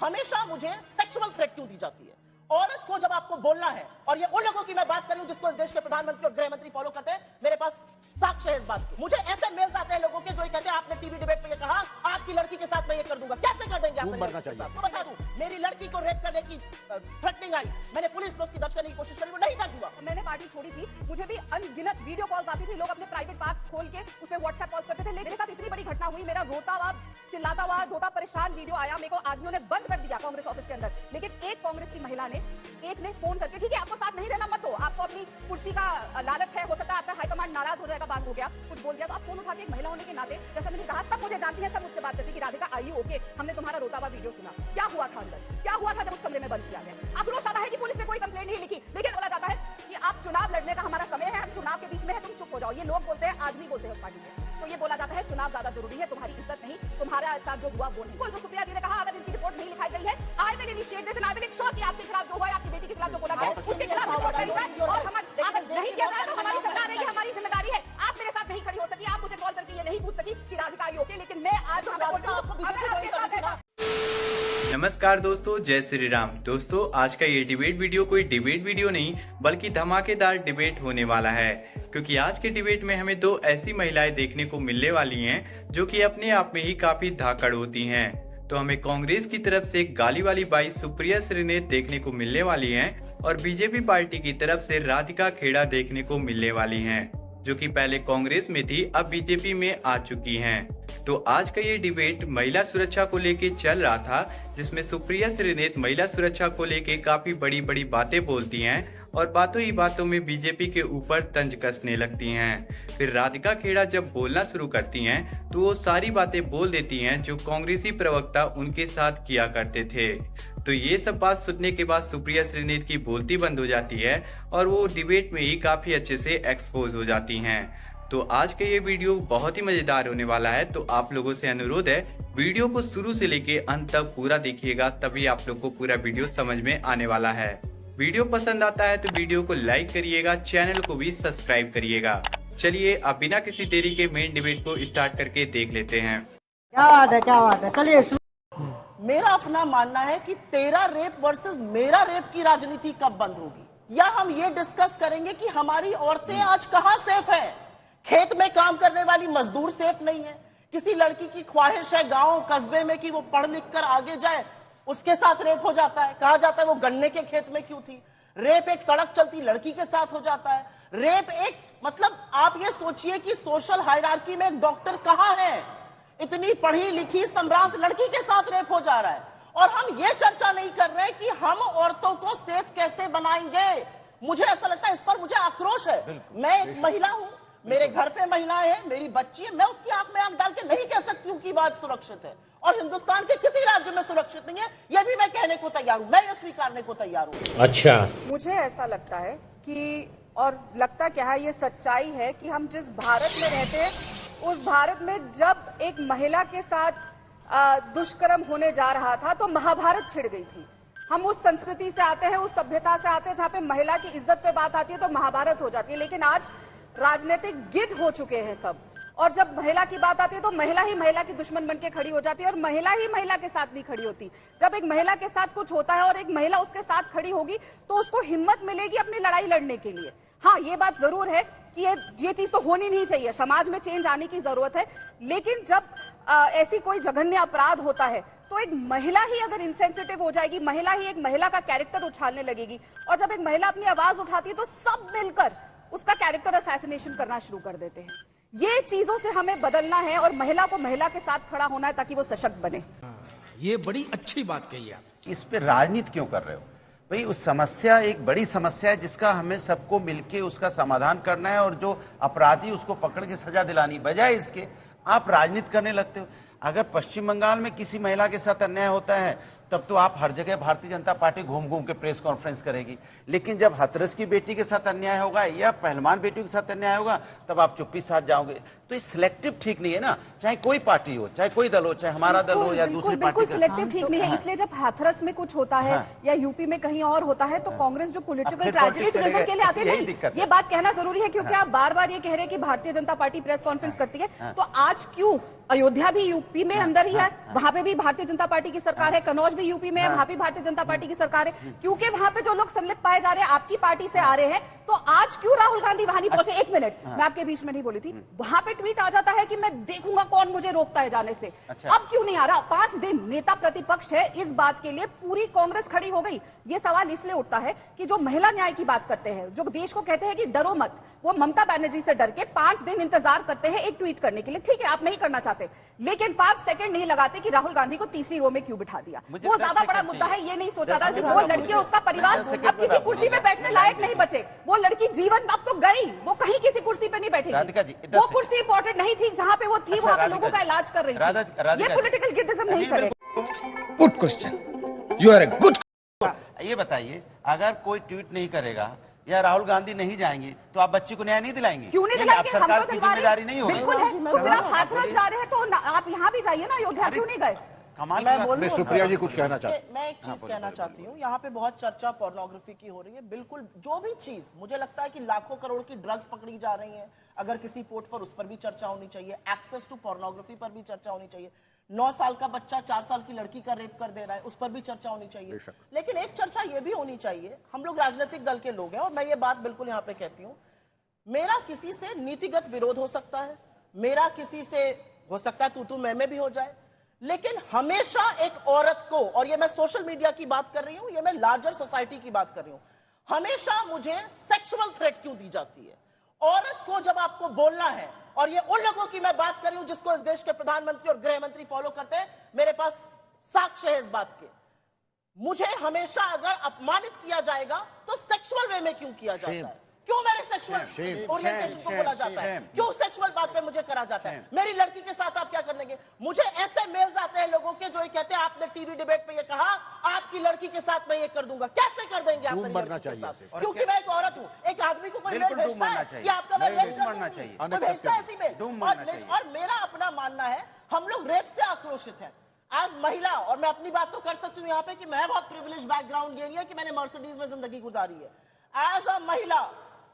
हमेशा मुझे sexual threat क्यों दी जाती है? औरत को जब आपको बोलना है, और ये उन लोगों की मैं बात कर रही हूं जिसको इस देश के प्रधानमंत्री और गृह मंत्री फॉलो करते हैं, मेरे पास साक्ष्य है इस बात की। मुझे ऐसे मेल्स आते हैं लोगों के जो ये कहते हैं आपने टीवी डिबेट में ये कहा, आपकी लड़की के साथ मैं ये कर दूंगा। कैसे कर देंगे आप? तो बता दूं, मेरी लड़की को रेप करने की थ्रेटनिंग आई, मैंने पुलिस में उसकी दर्ज करने की कोशिश करी, वो नहीं दर्ज हुआ। मैंने पार्टी छोड़ी थी, मुझे भी अनगिनत वीडियो कॉल्स आती थी, लोग अपने प्राइवेट पार्ट्स खोल के उसमें व्हाट्सएप कॉल्स करते थे। मेरे साथ इतनी बड़ी घटना हुई, मेरा रोता हुआ, चिल्लाता हुआ, रोता परेशान वीडियो आया, मेरे को आदमियों ने बंद कर दिया कांग्रेस ऑफिस के अंदर। लेकिन एक कांग्रेस की महिला ने, एक ने फोन करके, ठीक है आपको साथ नहीं रहना मत हो, आपको अपनी कुर्सी का लालच है, हो सकता है आपका हाईकमांड नाराज हो जाएगा, बात हो गया, कुछ बोल दिया, तो आप फोन उठा के एक महिला होने के नाते, जैसा मैंने कहा, सब मुझे जानती है, सब मुझसे बात करती कि राधिका आइए, ओके, हमने तुम्हारा रोता हुआ वीडियो सुना, क्या हुआ था अंदर, क्या हुआ था जब उस कमरे में बंद किया गया। आक्रोश आता है कि पुलिस ने कोई कंप्लेंट नहीं लिखी, लेकिन बोला जाता है कि आप चुनाव लड़ने का हमारा समय है, हम चुनाव के बीच में है, तुम चुप हो जाओ। ये लोग बोलते हैं, आदमी बोलते हैं उस पार्टी में, तो ये बोला जाता है चुनाव ज्यादा जरूरी है, तुम्हारी इज्जत नहीं, तुम्हारा साथ जो हुआ वो नहीं। जो सुप्रिया जी ने कहा, अगर इनकी रिपोर्ट नहीं लिखाई गई है, I will initiate this and I will ensure कि आपके खिलाफ जो हुआ है, आपकी बेटी के खिलाफ जो बोला गया है, उसके खिलाफ रिपोर्ट करी जाए, और हम अगर नहीं किया जाए तो हमारी सरकार है, ये हमारी जिम्मेदारी है। आप मेरे साथ नहीं खड़ी हो सकी, आप मुझे कॉल करके ये नहीं पूछ सकी कि राधिका आई ओके, लेकिन मैं आज नमस्कार दोस्तों, जय श्री राम। दोस्तों आज का ये डिबेट वीडियो कोई डिबेट वीडियो नहीं बल्कि धमाकेदार डिबेट होने वाला है, क्योंकि आज के डिबेट में हमें दो ऐसी महिलाएं देखने को मिलने वाली हैं जो कि अपने आप में ही काफी धाकड़ होती हैं। तो हमें कांग्रेस की तरफ से एक गाली वाली बाई सुप्रिया श्रीनेत देखने को मिलने वाली हैं और बीजेपी पार्टी की तरफ से राधिका खेड़ा देखने को मिलने वाली हैं, जो कि पहले कांग्रेस में थी, अब बीजेपी में आ चुकी हैं। तो आज का ये डिबेट महिला सुरक्षा को लेके चल रहा था, जिसमें सुप्रिया श्रीनेत महिला सुरक्षा को लेके काफी बड़ी बड़ी बातें बोलती हैं और बातों ही बातों में बीजेपी के ऊपर तंज कसने लगती हैं। फिर राधिका खेड़ा जब बोलना शुरू करती हैं तो वो सारी बातें बोल देती हैं जो कांग्रेसी प्रवक्ता उनके साथ किया करते थे। तो ये सब बात सुनने के बाद सुप्रिया श्रीनेत की बोलती बंद हो जाती है और वो डिबेट में ही काफी अच्छे से एक्सपोज हो जाती हैं। तो आज का ये वीडियो बहुत ही मजेदार होने वाला है, तो आप लोगों से अनुरोध है वीडियो को शुरू से लेके अंत तक पूरा देखिएगा, तभी आप लोग को पूरा वीडियो समझ में आने वाला है। वीडियो पसंद आता है तो वीडियो को लाइक करिएगा, चैनल को भी सब्सक्राइब करिएगा। चलिए अब बिना किसी देरी के मेन डिबेट को स्टार्ट करके देख लेते हैं। क्या बात है, चलिए। मेरा अपना मानना है कि तेरा रेप वर्सेस मेरा रेप की राजनीति कब बंद होगी, या हम ये डिस्कस करेंगे कि हमारी औरतें आज कहां सेफ हैं। खेत में काम करने वाली मजदूर सेफ नहीं है। किसी लड़की की ख्वाहिश है गांव कस्बे में कि वो पढ़ लिख कर आगे जाए, उसके साथ रेप हो जाता है, कहा जाता है वो गन्ने के खेत में क्यों थी। रेप एक सड़क चलती लड़की के साथ हो जाता है। रेप एक, मतलब आप ये सोचिए कि सोशल हायरार्की में एक डॉक्टर कहां है, इतनी पढ़ी लिखी सम्रांत लड़की के साथ रेप हो जा रहा है, और हम ये चर्चा नहीं कर रहे कि हम औरतों को सेफ कैसे बनाएंगे। मुझे ऐसा लगता है, इस पर मुझे आक्रोश है। मैं एक महिला हूं, मेरे घर पे महिलाएं हैं, मेरी बच्ची है, मैं उसकी आंख में आंख डाल के नहीं कह सकती हूं कि बात सुरक्षित है, और हिंदुस्तान के किसी राज्य में सुरक्षित नहीं है, यह भी मैं कहने को तैयार हूं, मैं ये स्वीकारने को तैयार हूं। अच्छा, मुझे ऐसा लगता है कि, और लगता क्या है, ये सच्चाई है कि हम जिस भारत में रहते हैं उस भारत में जब एक महिला के साथ दुष्कर्म होने जा रहा था तो महाभारत छिड़ गई थी। हम उस संस्कृति से आते हैं, उस सभ्यता से आते हैं जहाँ पे महिला की इज्जत पे बात आती है तो महाभारत हो जाती है। लेकिन आज राजनीतिक गिद्ध हो चुके हैं सब, और जब महिला की बात आती है तो महिला ही महिला की दुश्मन बन के खड़ी हो जाती है, और महिला ही महिला के साथ नहीं खड़ी होती। जब एक महिला के साथ कुछ होता है और एक महिला उसके साथ खड़ी होगी तो उसको हिम्मत मिलेगी अपनी लड़ाई लड़ने के लिए। हाँ, ये बात जरूर है कि ये चीज तो होनी नहीं चाहिए, समाज में चेंज आने की जरूरत है। लेकिन जब ऐसी कोई जघन्य अपराध होता है तो एक महिला ही अगर इंसेंसिटिव हो जाएगी, महिला ही एक महिला का कैरेक्टर उछालने लगेगी, और जब एक महिला अपनी आवाज उठाती है तो सब मिलकर उसका कैरेक्टर असैसिनेशन करना शुरू कर देते हैं। ये चीजों से हमें बदलना है और महिला को महिला के साथ खड़ा होना है ताकि वो सशक्त बने। ये बड़ी अच्छी बात कही आप। इस पे राजनीति क्यों कर रहे हो भाई? उस समस्या एक बड़ी समस्या है जिसका हमें सबको मिलके उसका समाधान करना है, और जो अपराधी उसको पकड़ के सजा दिलानी, बजाय इसके आप राजनीति करने लगते हो। अगर पश्चिम बंगाल में किसी महिला के साथ अन्याय होता है तब तो आप हर जगह भारतीय जनता पार्टी घूम घूम के प्रेस कॉन्फ्रेंस करेगी, लेकिन जब हाथरस की बेटी के साथ अन्याय होगा या पहलवान बेटियों के साथ अन्याय होगा तब आप चुप्पी साथ जाओगे। तो ये सिलेक्टिव ठीक नहीं है ना, चाहे कोई पार्टी हो, चाहे कोई दल हो, चाहे हमारा दल हो या दूसरी पार्टी। बिल्कुल सिलेक्टिव ठीक नहीं है, इसलिए जब हाथरस में कुछ होता है या यूपी में कहीं और होता है तो कांग्रेस जो पॉलिटिकल ट्रेजेडी टूरिज्म के लिए आते नहीं, ये बात कहना जरूरी है, क्योंकि आप बार बार ये कह रहे हैं कि Bharatiya Janata party press conference करती है, तो आज क्यों अयोध्या भी यूपी में अंदर ही है, वहां पे भी भारतीय जनता पार्टी की सरकार है। कन्नौज भी यूपी में है, वहां भी भारतीय जनता पार्टी की सरकार है। क्योंकि वहां पे जो लोग संलिप्त पाए जा रहे हैं आपकी पार्टी से आ रहे हैं, तो आज क्यों राहुल गांधी वहां नहीं पहुंचे? एक मिनट, मैं आपके बीच में नहीं बोली थी। वहां पे ट्वीट आ जाता है कि मैं देखूंगा कौन मुझे रोकता है जाने से। अब क्यों नहीं आ रहा? 5 दिन नेता प्रतिपक्ष है, इस बात के लिए पूरी कांग्रेस खड़ी हो गई। ये सवाल इसलिए उठता है कि जो महिला न्याय की बात करते हैं, जो देश को कहते हैं कि डरो मत, वो ममता बनर्जी से डर के 5 दिन इंतजार करते हैं एक ट्वीट करने के लिए। ठीक है, आप नहीं करना चाहते, लेकिन 5 सेकंड नहीं लगाते कि राहुल गांधी को तीसरी रो में क्यों बिठा दिया। वो ज्यादा बड़ा मुद्दा है, ये नहीं सोचा था कि वो लड़की और उसका परिवार अब किसी कुर्सी पे बैठने लायक नहीं बचे। वो लड़की जीवन अब तो गई, वो कहीं किसी कुर्सी पे नहीं बैठेगी। वो कुर्सी इंपॉर्टेंट नहीं थी, जहां पे वो थी वहां पे लोगों का इलाज कर रही थी। ये पॉलिटिकल गिद्दिज्म नहीं चलेगा। Good question, you are a good. ये बताइए, अगर कोई ट्वीट नहीं करेगा या राहुल गांधी नहीं जाएंगे तो आप बच्ची को न्याय नहीं दिलाएंगे? क्यों नहीं आप दिलाएंगे? सरकार की जिम्मेदारी नहीं होगी? बिल्कुल है। तो फिर आप हाथरस जा रहे हैं तो आप यहाँ भी जाइए ना, अयोध्या क्यों नहीं गए? कमाल मैं बोलूं, सुप्रिया जी कुछ कहना चाहते हैं। मैं एक चीज कहना चाहती हूँ, यहाँ पे बहुत चर्चा पोर्नोग्राफी की हो रही है। बिल्कुल, जो भी चीज मुझे लगता है कि लाखों करोड़ की ड्रग्स पकड़ी जा रही हैं, अगर किसी पोर्ट पर उस पर भी चर्चा होनी चाहिए। एक्सेस टू पोर्नोग्राफी पर भी चर्चा होनी चाहिए। 9 साल का बच्चा 4 साल की लड़की का रेप कर दे रहा है, उस पर भी चर्चा होनी चाहिए। लेकिन एक चर्चा ये भी होनी चाहिए, हम लोग राजनीतिक दल के लोग हैं और मैं ये बात बिल्कुल यहाँ पे कहती हूँ, मेरा किसी से नीतिगत विरोध हो सकता है, मेरा किसी से हो सकता है तू मैं भी हो जाए, लेकिन हमेशा एक औरत को, और ये मैं सोशल मीडिया की बात कर रही हूं, ये मैं लार्जर सोसाइटी की बात कर रही हूं, हमेशा मुझे सेक्सुअल थ्रेट क्यों दी जाती है? औरत को जब आपको बोलना है, और ये उन लोगों की मैं बात कर रही हूं जिसको इस देश के प्रधानमंत्री और गृह मंत्री फॉलो करते हैं, मेरे पास साक्ष्य है इस बात के, मुझे हमेशा अगर अपमानित किया जाएगा तो सेक्सुअल वे में क्यों किया जाता है? क्यों मेरे सेक्सुअल ओरिएंटेशन को बोला जाता है? क्यों सेक्सुअल बात पे मुझे करा जाता है? मेरी लड़की के साथ आप क्या कर देंगे? मुझे ऐसे मेल्स आते हैं लोगों के जो ये कहते हैं आपने टीवी डिबेट पे ये कहा, आपकी लड़की के साथ मैं ये कर दूंगा। कैसे कर देंगे आप मेरी लड़की के साथ? क्योंकि मैं एक औरत हूँ। एक आदमी को कोई मेल भेजता है कि आपका मैं रेप करना चाहिए, तो भेजता है ऐसी मेल। और मेरा अपना मानना है, हम लोग रेप से आक्रोशित है आज महिला, और मैं अपनी बात तो कर सकती हूँ यहाँ पे कि मैं बहुत प्रिविलेज बैकग्राउंड ये नहीं है कि मैंने मर्सिडीज में जिंदगी गुजारी है। एज अ महिला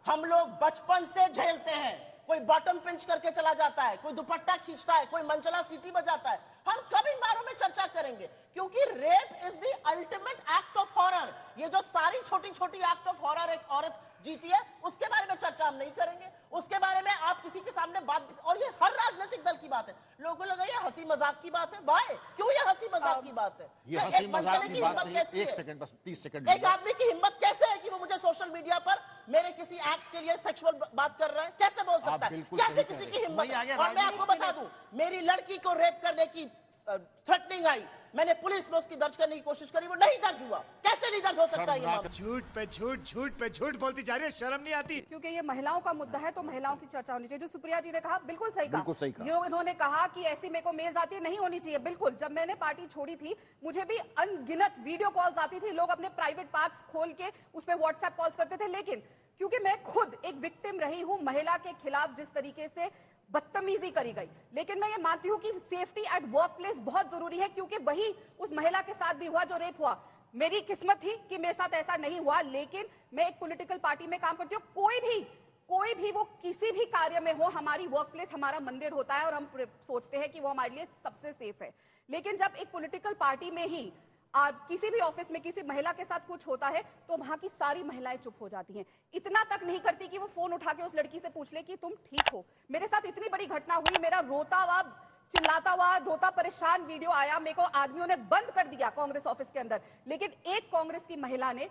हम लोग बचपन से झेलते हैं, कोई बॉटम पिंच करके चला जाता है, कोई दुपट्टा खींचता है, कोई मनचला सीटी बजाता है। हम कब इन बारों में चर्चा करेंगे? क्योंकि rape is the ultimate act of horror. ये जो सारी छोटी छोटी एक्ट ऑफ हॉरर एक औरत जीती है, उसके बारे में चर्चा हम नहीं करेंगे। उसके बारे में आप किसी के सामने बात, और ये हर राजनीतिक दल की बात है। लोगों को लगा ये हंसी मजाक की बात है। भाई क्यों ये हंसी मजाक की बात है? ये हंसी मजाक की बात नहीं। 1 सेकंड, बस 30 सेकंड। एक आदमी की हिम्मत कैसे है कि वो मुझे सोशल मीडिया पर मेरे किसी एक्ट के लिए सेक्सुअल बात कर रहा है? कैसे बोल सकता है? कैसे किसी की हिम्मत? और मैं आपको बता दूं, मेरी लड़की को रेप करने की थ्रेटनिंग आई, मैंने पुलिस में उसकी दर्ज करने की कोशिश करी, वो नहीं दर्ज हुआ। कैसे नहीं दर्ज हो सकता है ये मामला? झूठ पे झूठ, झूठ पे झूठ बोलती जा रही है, शर्म नहीं आती? क्योंकि ये महिलाओं का मुद्दा है तो महिलाओं की चर्चा होनी चाहिए। जो सुप्रिया जी ने कहा बिल्कुल सही कहा। बिल्कुल सही कहा। जो इन्होंने कहा कि ऐसी मेरे को मेल्स आती नहीं होनी चाहिए, बिल्कुल। जब मैंने पार्टी छोड़ी थी मुझे भी अनगिनत वीडियो कॉल्स आती थी, लोग अपने प्राइवेट पार्ट्स खोल के उस पर व्हाट्सएप कॉल्स करते थे। लेकिन क्योंकि मैं खुद एक विक्टिम रही हूं, महिला के खिलाफ जिस तरीके से बदतमीजी करी गई, लेकिन मैं ये मानती हूं कि सेफ्टी एट वर्क प्लेस बहुत जरूरी है, क्योंकि वही उस महिला के साथ भी हुआ जो रेप हुआ। मेरी किस्मत थी कि मेरे साथ ऐसा नहीं हुआ, लेकिन मैं एक पॉलिटिकल पार्टी में काम करती हूँ। कोई भी वो किसी भी कार्य में हो, हमारी वर्क प्लेस हमारा मंदिर होता है और हम सोचते हैं कि वो हमारे लिए सबसे सेफ है। लेकिन जब एक पॉलिटिकल पार्टी में ही किसी भी ऑफिस में किसी महिला के साथ कुछ होता है तो वहां की सारी महिलाएं चुप हो जाती हैं। इतना तक नहीं करती कि वो फोन उठा के उस लड़की से पूछ ले कि तुम ठीक हो। मेरे साथ इतनी बड़ी घटना हुई, मेरा रोता हुआ, चिल्लाता हुआ, रोता परेशान वीडियो आया, मेरे को आदमियों ने बंद कर दिया कांग्रेस ऑफिस के अंदर। लेकिन एक कांग्रेस की महिला ने,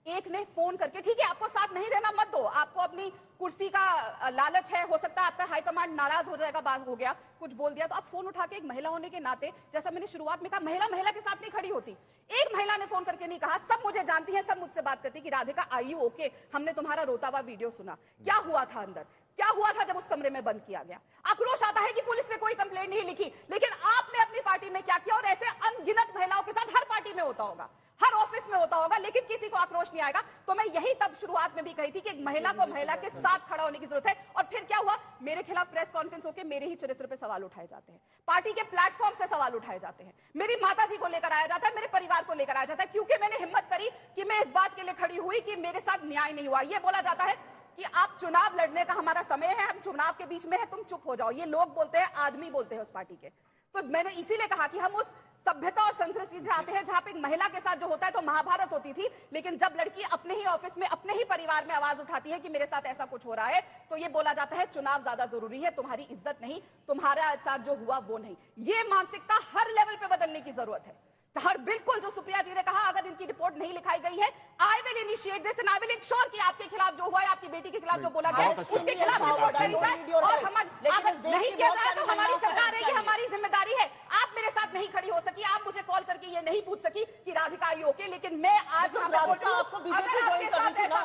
एक ने फोन करके, ठीक है आपको साथ नहीं देना मत दो, आपको अपनी कुर्सी का लालच है, हो सकता है आपका हाईकमांड नाराज हो जाएगा, बात हो गया, कुछ बोल दिया, तो आप फोन उठा के, एक महिला होने के नाते, जैसा मैंने शुरुआत में कहा, महिला के साथ नहीं खड़ी होती। एक महिला ने फोन करके नहीं कहा, सब मुझे जानती है, सब मुझसे बात करती कि राधिका आई यू ओके, हमने तुम्हारा रोता हुआ वीडियो सुना, क्या हुआ था अंदर, क्या हुआ था जब उस कमरे में बंद किया गया। आक्रोश आता है कि पुलिस ने कोई कंप्लेंट नहीं लिखी, लेकिन आपने अपनी पार्टी में क्या किया, और ऐसे अनगिनत महिलाओं के साथ हर पार्टी में होता होगा, हर ऑफिस में होता होगा, लेकिन किसी को आक्रोश नहीं आएगा। तो मैं यही तब शुरुआत में भी कही थी कि एक महिला को महिला के साथ खड़ा होने की जरूरत है। और फिर क्या हुआ, मेरे खिलाफ प्रेस कॉन्फ्रेंस होकर मेरे ही चरित्र पे सवाल उठाए जाते हैं, पार्टी के प्लेटफॉर्म से सवाल उठाए जाते हैं, मेरी माताजी को लेकर आया जाता है, मेरे परिवार को लेकर आया जाता है, क्योंकि मैंने हिम्मत करी कि मैं इस बात के लिए खड़ी हुई कि मेरे साथ न्याय नहीं हुआ। यह बोला जाता है कि आप चुनाव लड़ने का हमारा समय है, हम चुनाव के बीच में है, तुम चुप हो जाओ। ये लोग बोलते हैं, आदमी बोलते हैं उस पार्टी के। तो मैंने इसीलिए कहा कि हम उस सभ्यता और संस्कृति से आते हैं जहां पे एक महिला के साथ जो होता है तो महाभारत होती थी, लेकिन जब लड़की अपने ही ऑफिस में, अपने ही परिवार में आवाज उठाती है कि मेरे साथ ऐसा कुछ हो रहा है, तो ये बोला जाता है चुनाव ज्यादा जरूरी है, तुम्हारी इज्जत नहीं, तुम्हारा साथ जो हुआ वो नहीं। ये मानसिकता हर लेवल पे बदलने की जरूरत है। हर बिल्कुल जो सुप्रिया जी ने कहा, अगर इनकी रिपोर्ट नहीं लिखाई गई है, I will initiate this and I will ensure कि आपके खिलाफ जो हुआ है, आपकी बेटी के खिलाफ जो बोला गया है, उसके खिलाफ रिपोर्ट करी जाए। और हम अगर नहीं किया जाए तो हमारी सरकार है कि हमारी जिम्मेदारी है। आप मेरे साथ नहीं खड़ी हो सकी, आप मुझे कॉल करके ये नहीं पूछ सकी कि राधिका आई ओके, लेकिन मैं आज अगर आपके साथ ऐसा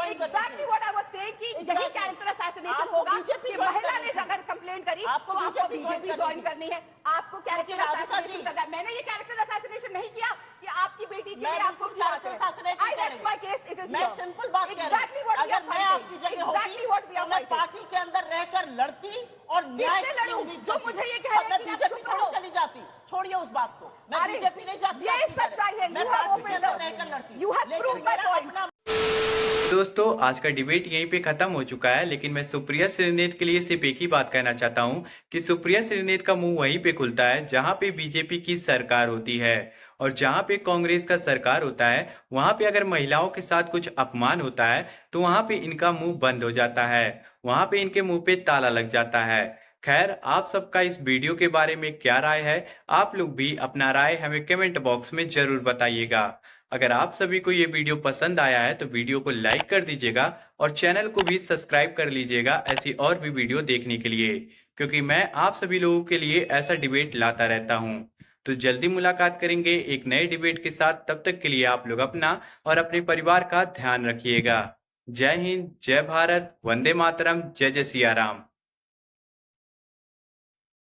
exactly what I was saying कि यही कैरेक्टर असैसिनेशन होगा कि महिला ने अगर कंप्लेंट करी तो आपको बीजेपी ज्वाइन करनी है, आपको कैरेक्टर असैसिनेशन करना है। मैंने ये कैरेक्टर असैसिनेशन नहीं किया कि आपकी बेटी के लिए आपको आई rest my case, it is मैं सिंपल बात कह रही हूं, एग्जैक्टली व्हाट अगर मैं आपकी जगह होती मैं पार्टी के अंदर रहकर लड़ती और न्याय की उम्मीद जो मुझे ये कह रहे हैं कि आप बीजेपी चुप रहो, चली जाती। छोड़िए उस बात को, मैं बीजेपी नहीं जाती, ये सच्चाई है। मैं पार्टी के अंदर रहकर लड़ती। You have proved my point. दोस्तों आज का डिबेट यहीं पे खत्म हो चुका है, लेकिन मैं सुप्रिया श्रीनेत के लिए सिर्फ एक ही बात कहना चाहता हूं कि सुप्रिया श्रीनेत का मुंह वहीं पे खुलता है जहां पे बीजेपी की सरकार होती है, और जहां पे कांग्रेस का सरकार होता है वहां पे अगर महिलाओं के साथ कुछ अपमान होता है तो वहां पे इनका मुंह बंद हो जाता है, वहां पे इनके मुंह पे ताला लग जाता है। खैर, आप सबका इस वीडियो के बारे में क्या राय है, आप लोग भी अपना राय हमें कमेंट बॉक्स में जरूर बताइएगा। अगर आप सभी को ये वीडियो पसंद आया है तो वीडियो को लाइक कर दीजिएगा और चैनल को भी सब्सक्राइब कर लीजिएगा ऐसी और भी वीडियो देखने के लिए, क्योंकि मैं आप सभी लोगों के लिए ऐसा डिबेट लाता रहता हूँ। तो जल्दी मुलाकात करेंगे एक नए डिबेट के साथ, तब तक के लिए आप लोग अपना और अपने परिवार का ध्यान रखिएगा। जय हिंद, जय भारत, वंदे मातरम, जय जय सिया राम।